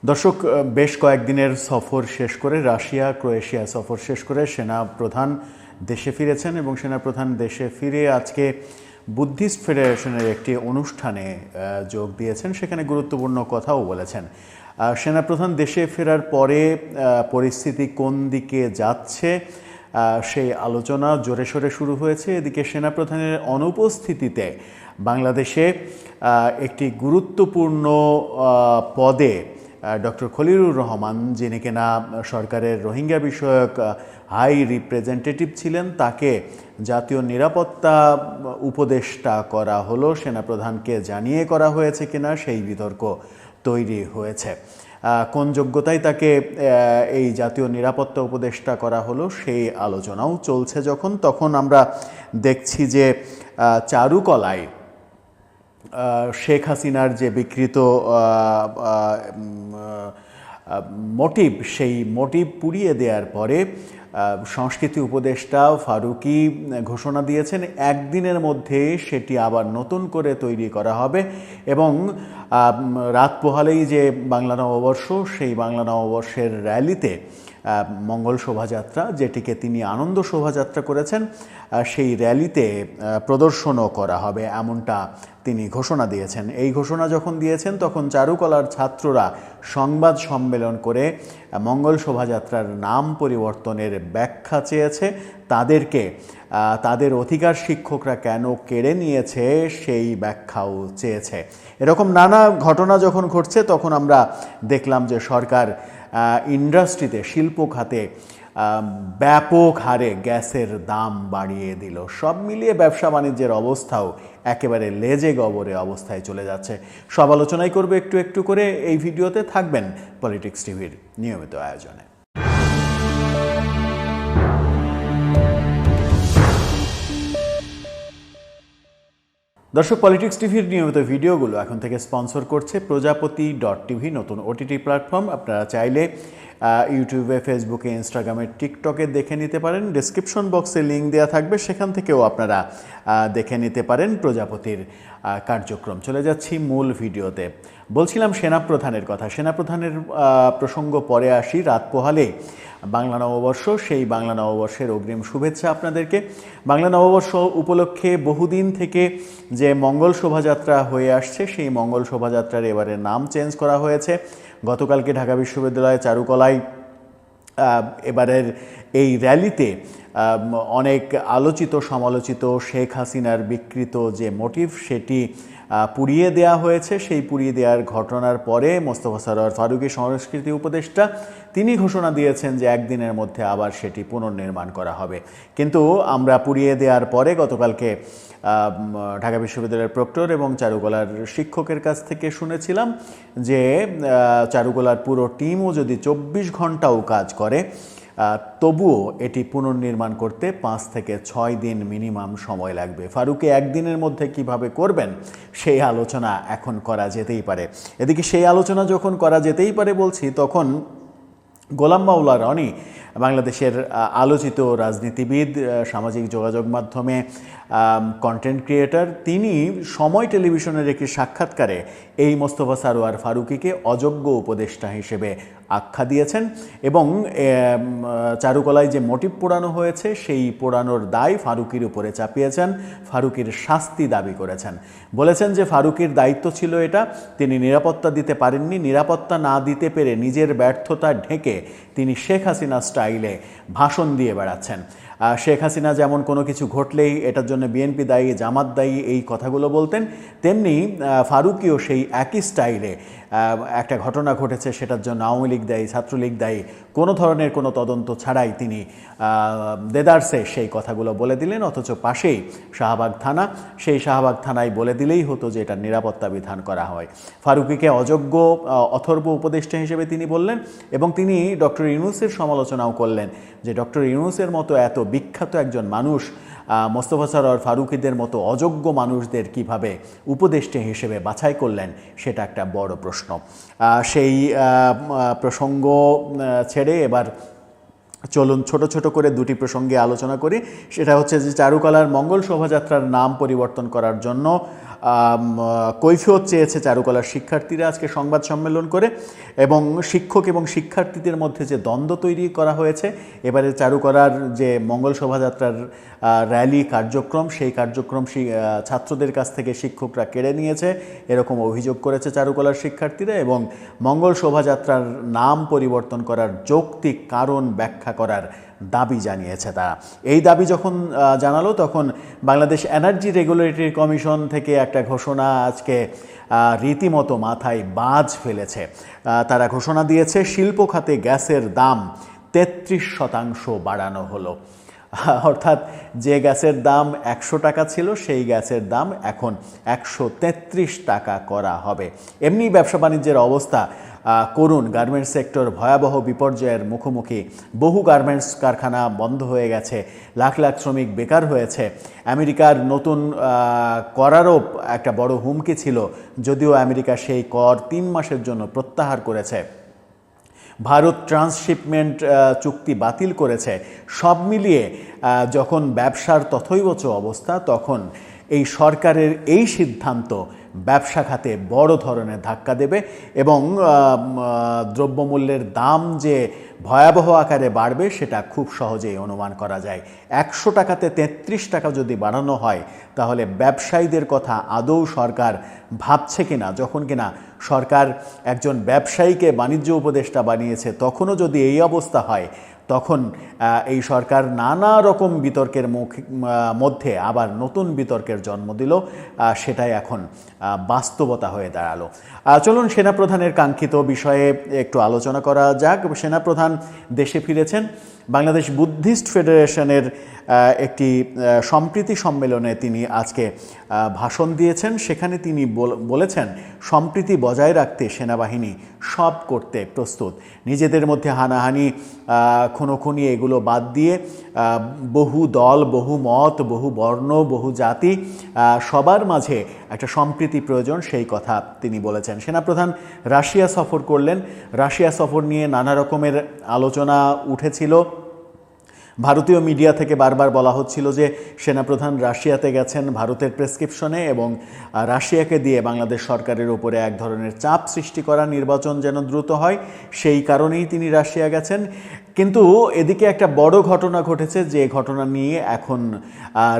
দর্শক, বেশ কয়েকদিনের সফর শেষ করে রাশিয়া ক্রোয়েশিয়া সফর শেষ করে সেনাপ্রধান দেশে ফিরেছেন এবং সেনাপ্রধান দেশে ফিরে আজকে বুদ্ধিস্ট ফেডারেশনের একটি অনুষ্ঠানে যোগ দিয়েছেন। সেখানে গুরুত্বপূর্ণ কথাও বলেছেন। সেনাপ্রধান দেশে ফেরার পরে পরিস্থিতি কোন দিকে যাচ্ছে সেই আলোচনা জোরে সোরে শুরু হয়েছে। এদিকে সেনাপ্রধানের অনুপস্থিতিতে বাংলাদেশে একটি গুরুত্বপূর্ণ পদে ডক্টর খলিলুর রহমান, যিনি কিনা সরকারের রোহিঙ্গা বিষয়ক হাই রিপ্রেজেন্টেটিভ ছিলেন, তাকে জাতীয় নিরাপত্তা উপদেষ্টা করা হলো। সেনাপ্রধানকে জানিয়ে করা হয়েছে কিনা সেই বিতর্ক তৈরি হয়েছে। কোন যোগ্যতায় তাকে এই জাতীয় নিরাপত্তা উপদেষ্টা করা হলো সেই আলোচনাও চলছে। তখন আমরা দেখছি যে চারুকলায় শেখ হাসিনার যে বিকৃত মোটিভ, সেই মোটিভ পুড়িয়ে দেওয়ার পরে সংস্কৃতি উপদেষ্টা ফারুকী ঘোষণা দিয়েছেন একদিনের মধ্যে সেটি আবার নতুন করে তৈরি করা হবে এবং রাত পোহালেই যে বাংলা নববর্ষ, সেই বাংলা নববর্ষের র্যালিতে মঙ্গল শোভাযাত্রা, যেটিকে তিনি আনন্দ শোভাযাত্রা করেছেন, সেই র্যালিতে প্রদর্শনও করা হবে, এমনটা তিনি ঘোষণা দিয়েছেন। এই ঘোষণা যখন দিয়েছেন তখন চারুকলার ছাত্ররা সংবাদ সম্মেলন করে মঙ্গল শোভাযাত্রার নাম পরিবর্তনের ব্যাখ্যা চেয়েছে। তাদের অধিকার শিক্ষকরা কেন কেড়ে নিয়েছে সেই ব্যাখ্যাও চেয়েছে। এরকম নানা ঘটনা যখন ঘটছে তখন আমরা দেখলাম যে সরকার ইন্ডাস্ট্রিতে, শিল্প খাতে ব্যাপক হারে গ্যাসের দাম বাড়িয়ে দিল। সব মিলিয়ে ব্যবসা বাণিজ্যের অবস্থাও একেবারে লেজে গবরে অবস্থায় চলে যাচ্ছে। সব আলোচনাই করবে একটু একটু করে। এই ভিডিওতে থাকবেন পলিটিক্স টিভির নিয়মিত আয়োজনে। দর্শক, পলিটিক্স টিভির নিয়মিত ভিডিওগুলো এখন থেকে স্পন্সর করছে প্রজাপতি.tv, নতুন ওটিটি প্ল্যাটফর্ম। আপনারা চাইলে ইউটিউবে, ফেসবুকে, ইনস্টাগ্রামে, টিকটকে দেখে নিতে পারেন। ডেসক্রিপশন বক্সে লিঙ্ক দেওয়া থাকবে, সেখান থেকেও আপনারা দেখে নিতে পারেন প্রজাপতির কার্যক্রম। চলে যাচ্ছি মূল ভিডিওতে। বলছিলাম সেনাপ্রধানের কথা। সেনাপ্রধানের প্রসঙ্গ পরে আসি। রাত পোহালে বাংলা নববর্ষ, সেই বাংলা নববর্ষের অগ্রিম শুভেচ্ছা আপনাদেরকে। বাংলা নববর্ষ উপলক্ষে বহুদিন থেকে যে মঙ্গল শোভাযাত্রা হয়ে আসছে, সেই মঙ্গল শোভাযাত্রার এবারে নাম চেঞ্জ করা হয়েছে। গতকালকে ঢাকা বিশ্ববিদ্যালয়ে চারুকলায় এবারের এই র্যালিতে অনেক আলোচিত সমালোচিত শেখ হাসিনার বিকৃত যে মোটিভ, সেটি পুড়িয়ে দেওয়া হয়েছে। সেই পুড়িয়ে দেওয়ার ঘটনার পরে মোস্তফা সরোয়ার ফারুকী, সংস্কৃতি উপদেষ্টা, তিনি ঘোষণা দিয়েছেন যে একদিনের মধ্যে আবার সেটি পুনর্নির্মাণ করা হবে। কিন্তু আমরা পুড়িয়ে দেওয়ার পরে গতকালকে ঢাকা বিশ্ববিদ্যালয়ের প্রক্টর এবং চারুকলার শিক্ষকের কাছ থেকে শুনেছিলাম যে চারুকলার পুরো টিমও যদি 24 ঘন্টাও কাজ করে, তবুও এটি পুনর্নির্মাণ করতে 5 থেকে 6 দিন মিনিমাম সময় লাগবে। ফারুকী একদিনের মধ্যে কিভাবে করবেন সেই আলোচনা এখন করা যেতেই পারে। এদিকে সেই আলোচনা যখন করা যেতেই পারে বলছি, তখন গোলাম মাওলা রনি, বাংলাদেশের আলোচিত রাজনীতিবিদ, সামাজিক যোগাযোগ মাধ্যমে কন্টেন্ট ক্রিয়েটর, তিনি সময় টেলিভিশনের একটি সাক্ষাৎকারে এই মোস্তফা সরোয়ার ফারুকীকে অযোগ্য উপদেষ্টা হিসেবে আখ্যা দিয়েছেন এবং চারুকলায় যে মোটিভ পোড়ানো হয়েছে সেই পোড়ানোর দায় ফারুকীর উপরে চাপিয়েছেন। ফারুকীর শাস্তি দাবি করেছেন। বলেছেন যে ফারুকীর দায়িত্ব ছিল এটা, তিনি নিরাপত্তা দিতে পারেননি। নিরাপত্তা না দিতে পেরে নিজের ব্যর্থতা ঢেকে তিনি শেখ হাসিনা স্টাইলে ভাষণ দিয়ে বেড়াচ্ছেন। শেখ হাসিনা যেমন কোনো কিছু ঘটলেই এটার জন্য বিএনপি দায়ী, জামাত দায়ী, এই কথাগুলো বলতেন, তেমনি ফারুকীও সেই একই স্টাইলে একটা ঘটনা ঘটেছে সেটার জন্য আওয়ামী লীগ দায়ী, ছাত্রলীগ দায়ী, কোনো ধরনের কোনো তদন্ত ছাড়াই তিনি দেদারসে সেই কথাগুলো বলে দিলেন। অথচ পাশেই শাহবাগ থানা, সেই শাহবাগ থানায় বলে দিলেই হতো যে এটা নিরাপত্তা বিধান করা হয়। ফারুকীকে অযোগ্য অথর্ব উপদেষ্টা হিসেবে তিনি বললেন এবং তিনি ডক্টর ইউনূসের সমালোচনাও করলেন যে ডক্টর ইউনূসের মতো এত বিখ্যাত একজন মানুষ মোস্তফা সরোয়ার ফারুকীদের মতো অযোগ্য মানুষদের কিভাবে উপদেষ্টা হিসেবে বাছাই করলেন, সেটা একটা বড় প্রশ্ন। সেই প্রসঙ্গ ছেড়ে এবার চলুন ছোট ছোট করে দুটি প্রসঙ্গে আলোচনা করি। সেটা হচ্ছে যে চারুকলার মঙ্গল শোভাযাত্রার নাম পরিবর্তন করার জন্য কৈফিয়ত চেয়েছে চারুকলার শিক্ষার্থীরা আজকে সংবাদ সম্মেলন করে, এবং শিক্ষক এবং শিক্ষার্থীদের মধ্যে যে দ্বন্দ্ব তৈরি করা হয়েছে এবারে চারুকলার যে মঙ্গল শোভাযাত্রার র্যালি কার্যক্রম, সেই কার্যক্রম ছাত্রদের কাছ থেকে শিক্ষকরা কেড়ে নিয়েছে এরকম অভিযোগ করেছে চারুকলার শিক্ষার্থীরা, এবং মঙ্গল শোভাযাত্রার নাম পরিবর্তন করার যৌক্তিক কারণ ব্যাখ্যা করার দাবি জানিয়েছে তারা। এই দাবি যখন জানালো তখন বাংলাদেশ এনার্জি রেগুলেটরি কমিশন থেকে একটা ঘোষণা আজকে রীতিমতো মাথায় বাজ ফেলেছে। তারা ঘোষণা দিয়েছে শিল্প খাতে গ্যাসের দাম 33% বাড়ানো হলো। অর্থাৎ যে গ্যাসের দাম 100 টাকা ছিল সেই গ্যাসের দাম এখন 133 টাকা করা হবে। এমনি ব্যবসা বাণিজ্যের অবস্থা করুন, গার্মেন্টস সেক্টর ভয়াবহ বিপর্যয়ের মুখোমুখি, বহু গার্মেন্টস কারখানা বন্ধ হয়ে গেছে, লাখ লাখ শ্রমিক বেকার হয়েছে। আমেরিকার নতুন করারও একটা বড় হুমকি ছিল, যদিও আমেরিকা সেই কর 3 মাসের জন্য প্রত্যাহার করেছে। ভারত ট্রান্সশিপমেন্ট চুক্তি বাতিল করেছে। সব মিলিয়ে যখন ব্যবসার তথৈবচ অবস্থা, তখন এই সরকারের এই সিদ্ধান্ত ব্যবসা খাতে বড় ধরনের ধাক্কা দেবে, এবং দ্রব্যমূল্যের দাম যে ভয়াবহ আকারে বাড়বে সেটা খুব সহজেই অনুমান করা যায়। 100 টাকাতে 33 টাকা যদি বাড়ানো হয় তাহলে ব্যবসায়ীদের কথা আদৌ সরকার ভাবছে কিনা? যখন কিনা সরকার একজন ব্যবসায়ীকে বাণিজ্য উপদেষ্টা বানিয়েছে, তখনও যদি এই অবস্থা হয় তখন এই সরকার নানা রকম বিতর্কের মধ্যে আবার নতুন বিতর্কের জন্ম দিল, সেটাই এখন বাস্তবতা হয়ে দাঁড়ালো। চলুন সেনাপ্রধানের কাঙ্ক্ষিত বিষয়ে একটু আলোচনা করা যাক। সেনাপ্রধান দেশে ফিরেছেন। বাংলাদেশ বুদ্ধিস্ট ফেডারেশনের একটি সম্প্রীতি সম্মেলনে তিনি আজকে ভাষণ দিয়েছেন। সেখানে তিনি বলেছেন সম্প্রীতি বজায় রাখতে সেনাবাহিনী সব করতে প্রস্তুত। নিজেদের মধ্যে হানাহানি, খুনোখুনি এগুলো বাদ দিয়ে বহু দল, বহু মত, বহু বর্ণ, বহু জাতি সবার মাঝে একটা সম্প্রীতি প্রয়োজন, সেই কথা তিনি বলেছেন। সেনাপ্রধান রাশিয়া সফর করলেন। রাশিয়া সফর নিয়ে নানা রকমের আলোচনা উঠেছিল। ভারতীয় মিডিয়া থেকে বারবার বলা হচ্ছিল যে সেনাপ্রধান রাশিয়াতে গেছেন ভারতের প্রেসক্রিপশনে, এবং রাশিয়াকে দিয়ে বাংলাদেশ সরকারের উপরে এক ধরনের চাপ সৃষ্টি করা, নির্বাচন যেন দ্রুত হয়, সেই কারণেই তিনি রাশিয়া গেছেন। কিন্তু এদিকে একটা বড় ঘটনা ঘটেছে, যে ঘটনা নিয়ে এখন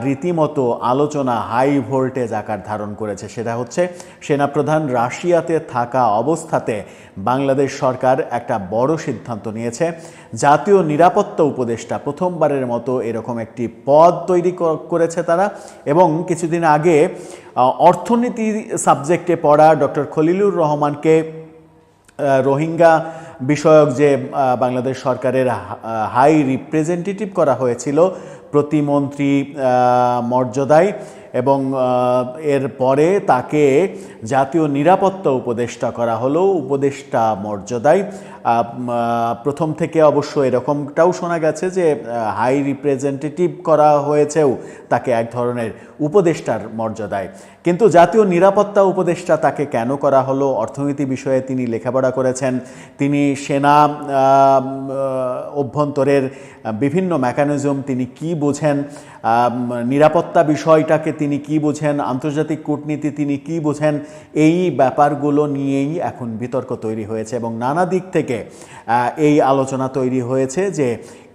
রীতিমতো আলোচনা হাই ভোল্টেজ আকার ধারণ করেছে। সেটা হচ্ছে সেনাপ্রধান রাশিয়াতে থাকা অবস্থাতে বাংলাদেশ সরকার একটা বড় সিদ্ধান্ত নিয়েছে। জাতীয় নিরাপত্তা উপদেষ্টা প্রথমবারের মতো এরকম একটি পদ তৈরি করেছে তারা, এবং কিছুদিন আগে অর্থনীতি সাবজেক্টে পড়া ডক্টর খলিলুর রহমানকে রোহিঙ্গা বিষয়ক যে বাংলাদেশ সরকারের হাই রিপ্রেজেন্টেটিভ করা হয়েছিল প্রতিমন্ত্রী মর্যাদায়, এবং এর পরে তাকে জাতীয় নিরাপত্তা উপদেষ্টা করা হলো উপদেষ্টা মর্যাদায়। প্রথম থেকে অবশ্য এরকমটাও শোনা গেছে যে হাই রিপ্রেজেন্টেটিভ করা হয়েছেও তাকে এক ধরনের উপদেষ্টার মর্যাদায়। কিন্তু জাতীয় নিরাপত্তা উপদেষ্টা তাকে কেন করা হলো? অর্থনীতি বিষয়ে তিনি লেখাপড়া করেছেন, তিনি সেনা অভ্যন্তরের বিভিন্ন মেকানিজম তিনি কি বোঝেন, নিরাপত্তা বিষয়টাকে তিনি কি বোঝেন, আন্তর্জাতিক কূটনীতি তিনি কি বোঝেন, এই ব্যাপারগুলো নিয়েই এখন বিতর্ক তৈরি হয়েছে, এবং নানা দিক থেকে এই আলোচনা তৈরি হয়েছে যে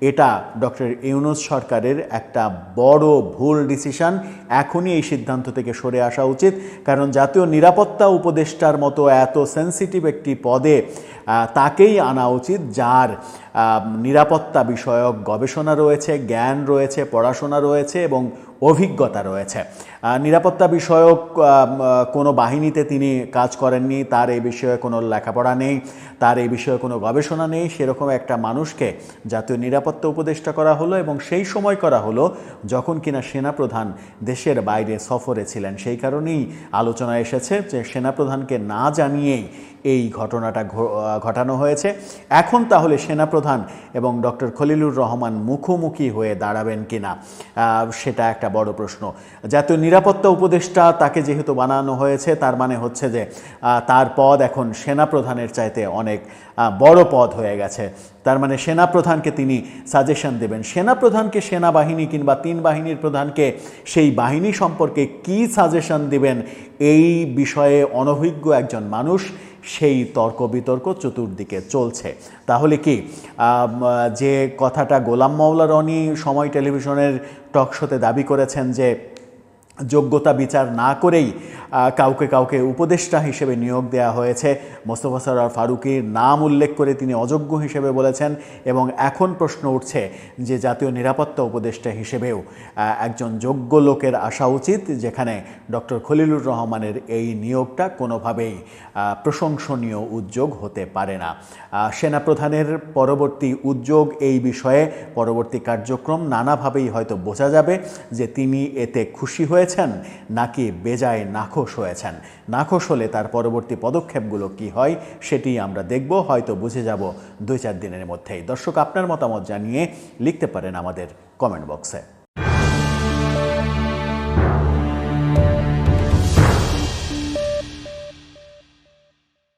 এটা ডক্টর ইউনূস সরকারের একটা বড় ভুল ডিসিশন। এখনই এই সিদ্ধান্ত থেকে সরে আসা উচিত, কারণ জাতীয় নিরাপত্তা উপদেষ্টার মতো এত সেন্সিটিভ একটি পদে তাকেই আনা উচিত যার নিরাপত্তা বিষয়ক গবেষণা রয়েছে, জ্ঞান রয়েছে, পড়াশোনা রয়েছে এবং অভিজ্ঞতা রয়েছে। নিরাপত্তা বিষয়ক কোনো বাহিনীতে তিনি কাজ করেননি, তার এই বিষয়ে কোনো লেখাপড়া নেই, তার এই বিষয়ে কোনো গবেষণা নেই, সেরকম একটা মানুষকে জাতীয় নিরাপত্তা উপদেষ্টা করা হলো, এবং সেই সময় করা হলো যখন কিনা সেনাপ্রধান দেশের বাইরে সফরে ছিলেন। সেই কারণেই আলোচনা এসেছে যে সেনাপ্রধানকে না জানিয়েই এই ঘটনাটা ঘটানো হয়েছে। এখন তাহলে সেনাপ্রধান এবং ডক্টর খলিলুর রহমান মুখোমুখি হয়ে দাঁড়াবেন কিনা সেটা একটা বড় প্রশ্ন। জাতীয় নিরাপত্তা উপদেষ্টা তাকে যেহেতু বানানো হয়েছে, তার মানে হচ্ছে যে তার পদ এখন সেনাপ্রধানের চাইতে অনেক বড় পদ হয়ে গেছে। তার মানে সেনাপ্রধানকে তিনি সাজেশন দেবেন। সেনাপ্রধানকে সেনাবাহিনী কিংবা 3 বাহিনীর প্রধানকে সেই বাহিনী সম্পর্কে কি সাজেশন দিবেন, এই বিষয়ে অনভিজ্ঞ একজন মানুষ, সেই তর্ক বিতর্ক চতুর্দিকে চলছে। তাহলে কি যে কথাটা গোলাম মাওলা রনি সময় টেলিভিশনের টক শোতে দাবি করেছেন যে যোগ্যতা বিচার না করেই কাউকে কাউকে উপদেষ্টা হিসেবে নিয়োগ দেওয়া হয়েছে, মোস্তফা সরোয়ার ফারুকীর নাম উল্লেখ করে তিনি অযোগ্য হিসেবে বলেছেন, এবং এখন প্রশ্ন উঠছে যে জাতীয় নিরাপত্তা উপদেষ্টা হিসেবেও একজন যোগ্য লোকের আসা উচিত, যেখানে ডক্টর খলিলুর রহমানের এই নিয়োগটা কোনোভাবেই প্রশংসনীয় উদ্যোগ হতে পারে না। সেনাপ্রধানের পরবর্তী উদ্যোগ এই বিষয়ে পরবর্তী কার্যক্রম নানাভাবেই হয়তো বোঝা যাবে যে তিনি এতে খুশি হয়েছেন নাকি বেজায় নাখোশ হয়েছেন। নাখোশ হলে তার পরবর্তী পদক্ষেপগুলো কি হয় সেটি আমরা দেখব, হয়তো বুঝে যাব 2-4 দিনের মধ্যেই। দর্শক, আপনার মতামত জানিয়ে লিখতে পারেন আমাদের কমেন্ট বক্সে।